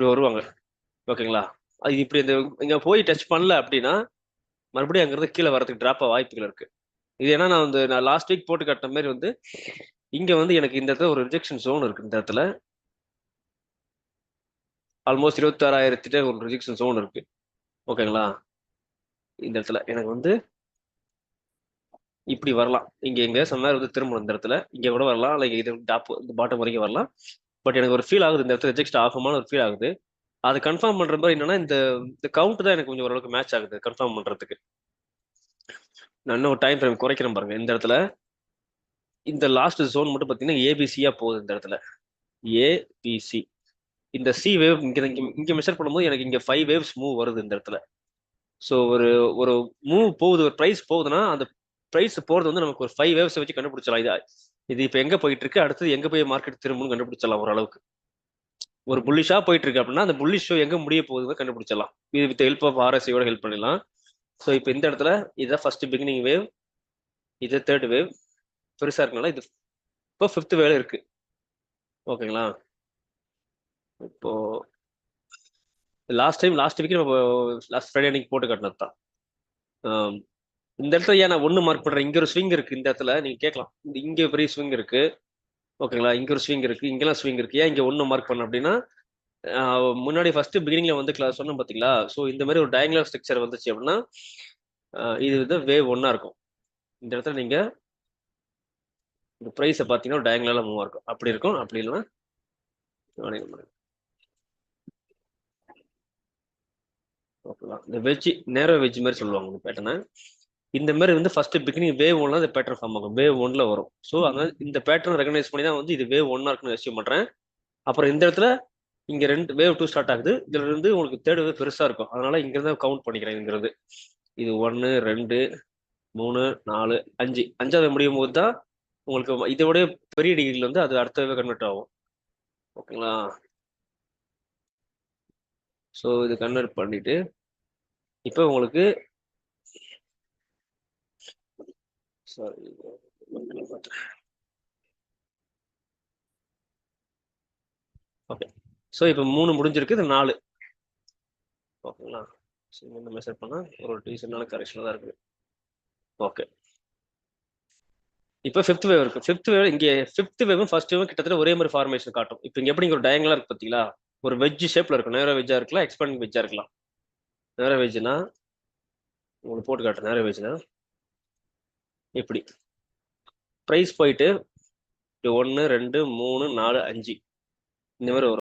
இப்படி வருவாங்க. ஓகேங்களா? அது இப்படி இந்த இங்க போய் டச் பண்ணல அப்படின்னா மறுபடியும் அங்கிருந்து கீழே வரதுக்கு டிராப் வாய்ப்புகள் இருக்கு. இது ஏன்னா நான் லாஸ்ட் வீக் போட்டு காட்டின மாதிரி வந்து இங்க வந்து எனக்கு இந்த இடத்துல ஒரு ரிஜெக்ஷன் ஜோன் இருக்கு. இந்த இடத்துல ஆல்மோஸ்ட் 26,000 ஒரு ரிஜெக்ஷன் ஜோன் இருக்கு. ஓகேங்களா? இந்த இடத்துல எனக்கு வந்து இப்படி வரலாம். இங்க எங்க சம்மார் வந்து திரும்பணும். இந்த இடத்துல இங்க கூட வரலாம், லைக் இது டாப் இந்த பாட்டம் வரைக்கும் வரலாம். பட் எனக்கு ஒரு ஃபீல் ஆகுது இந்த இடத்துல ரிஜெக்ட் ஆகுமான ஒரு ஃபீல் ஆகுது. அது கன்ஃபார்ம் பண்ற மாதிரி என்னன்னா இந்த கவுண்ட் தான் எனக்கு கொஞ்சம் ஓரளவுக்கு மேட்ச் ஆகுது கன்ஃபார்ம் பண்றதுக்கு. நான் இன்னும் ஒரு டைம் ஃப்ரேம் குறைக்கிறேன் பாருங்க. இந்த இடத்துல இந்த லாஸ்ட் ஜோன் மட்டும் பார்த்தீங்கன்னா ஏபிசியா போகுது. இந்த இடத்துல ஏபிசி இந்த சி வேவ் இங்க மெஷர் பண்ணும்போது எனக்கு இங்க 5 வேவ்ஸ் மூவ் வருது இந்த இடத்துல. ஸோ ஒரு ஒரு மூவ் போகுது, ஒரு ப்ரைஸ் போகுதுன்னா அந்த ப்ரைஸ் போறது வந்து நமக்கு ஒரு 5 வேவ்ஸ் வச்சு கண்டுபிடிச்சலாம். இது இப்போ எங்க போயிட்டு இருக்கு, அடுத்தது எங்க போய் மார்க்கெட் திரும்பணும்னு கண்டுபிடிச்சலாம் ஓரளவுக்கு. ஒரு புல்லிஷா போயிட்டு இருக்கு அப்படின்னா அந்த புல்லிஷ் ஷோ எங்க முடிய போகுதுன்னு கண்டுபிடிச்சலாம். இது வித் ஹெல்ப் ஆஃப் ஆர்எஸ்ஐயோட ஹெல்ப் பண்ணலாம். ஸோ இப்போ இந்த இடத்துல இதுதான் ஃபர்ஸ்ட் பிகினிங் வேவ், இது தேர்ட் வேவ் பெருசா இருக்கனால இது இப்போ ஃபிஃப்த் வேவ் இருக்கு. ஓகேங்களா? இப்போ லாஸ்ட் வீக் நம்ம லாஸ்ட் ஃப்ரைடே அன்னைக்கு போட்டு காட்டினது தான். இந்த இடத்துல ஏன் நான் ஒன்று மார்க் பண்றேன், இங்க ஒரு ஸ்விங் இருக்கு. இந்த இடத்துல நீங்க கேட்கலாம், இங்க பெரிய ஸ்விங் இருக்கு. ஓகேங்களா? இங்க ஒரு ஸ்விங் இருக்கு, இங்கெல்லாம் ஸ்விங் இருக்கு, ஏன் இங்க ஒன்று மார்க் பண்ண அப்படின்னா முன்னாடி ஃபர்ஸ்ட் பிகினிங்ல வந்து கிளாஸ் சொன்னோம் பாத்தீங்களா? ஸோ இந்த மாதிரி ஒரு டயங்கலர் ஸ்ட்ரக்சர் வந்துச்சு அப்படின்னா இது வந்து வேவ் ஒன்னா இருக்கும். இந்த இடத்துல நீங்க இந்த ப்ரைஸை பார்த்தீங்கன்னா டயங்கலால மூவ் இருக்கும். அப்படி இருக்கும். அப்படி இல்லைன்னா ஓகேங்களா? இந்த வெஜ் நேரோ வெஜ் மாதிரி சொல்லுவாங்க இந்த பேட்டர்னை. இந்த மாதிரி வந்து ஃபர்ஸ்ட் பிகினிங் வேவ் ஒன்ல இந்த பேட்டர்ன் ஃபார்ம் ஆகும். வேவ் ஒன்ல வரும். ஸோ அதனால இந்த பேட்டர்ன் ரெகனைஸ் பண்ணி தான் வந்து இது வேவ் ஒன்னா இருக்குன்னு அசியூம் பண்றேன். அப்புறம் இந்த இடத்துல இங்க ரெண்டு வேவ் 2 ஸ்டார்ட் ஆகுது. இதுல இருந்து உங்களுக்கு தேர்ட் வேவ் பெருசா இருக்கும். அதனால இங்க இருந்து கவுண்ட் பண்ணிக்கிறேன். இங்கிறது இது 1 2 3 4 5 5வது முடியும் போது தான் உங்களுக்கு இதோட பெரிய டிகிரில வந்து அது அடுத்த வேவ் கன்வெர்ட் ஆகும். ஓகேங்களா? ஸோ இது கன்வெர்ட் பண்ணிட்டு இப்போ உங்களுக்கு சாரி ஓகே. ஸோ இப்போ 3 முடிஞ்சிருக்கு, இது 4. ஓகேங்களா? ஸோ இந்த மெசேஜ் பண்ணால் ஒரு டீசெண்டான கரெக்ஷனாக தான் இருக்குது. ஓகே. இப்போ ஃபிஃப்த் வேவ் இருக்கு. ஃபிஃப்த் வேவ் இங்கே ஃபிஃப்த் வேவும் ஃபர்ஸ்ட் வேவும் கிட்டத்தட்ட ஒரே மாதிரி ஃபார்மேஷன் காட்டும். இப்போ இங்கே எப்படி ஒரு டயங்கலா இருக்கு பார்த்தீங்களா? ஒரு வெஜ் ஷேப்ல இருக்கும். நேரோ வெஜ்ஜா இருக்கலாம், எக்ஸ்பேண்டிங் வெஜ்ஜா இருக்கலாம். நேரோ வெஜ்னா உங்களுக்கு போட்டு காட்டுறேன். நேரோ வெஜ்னா இப்படி ப்ரைஸ் போயிட்டு 1 2 3 4 5 இந்த மாதிரி வரும்.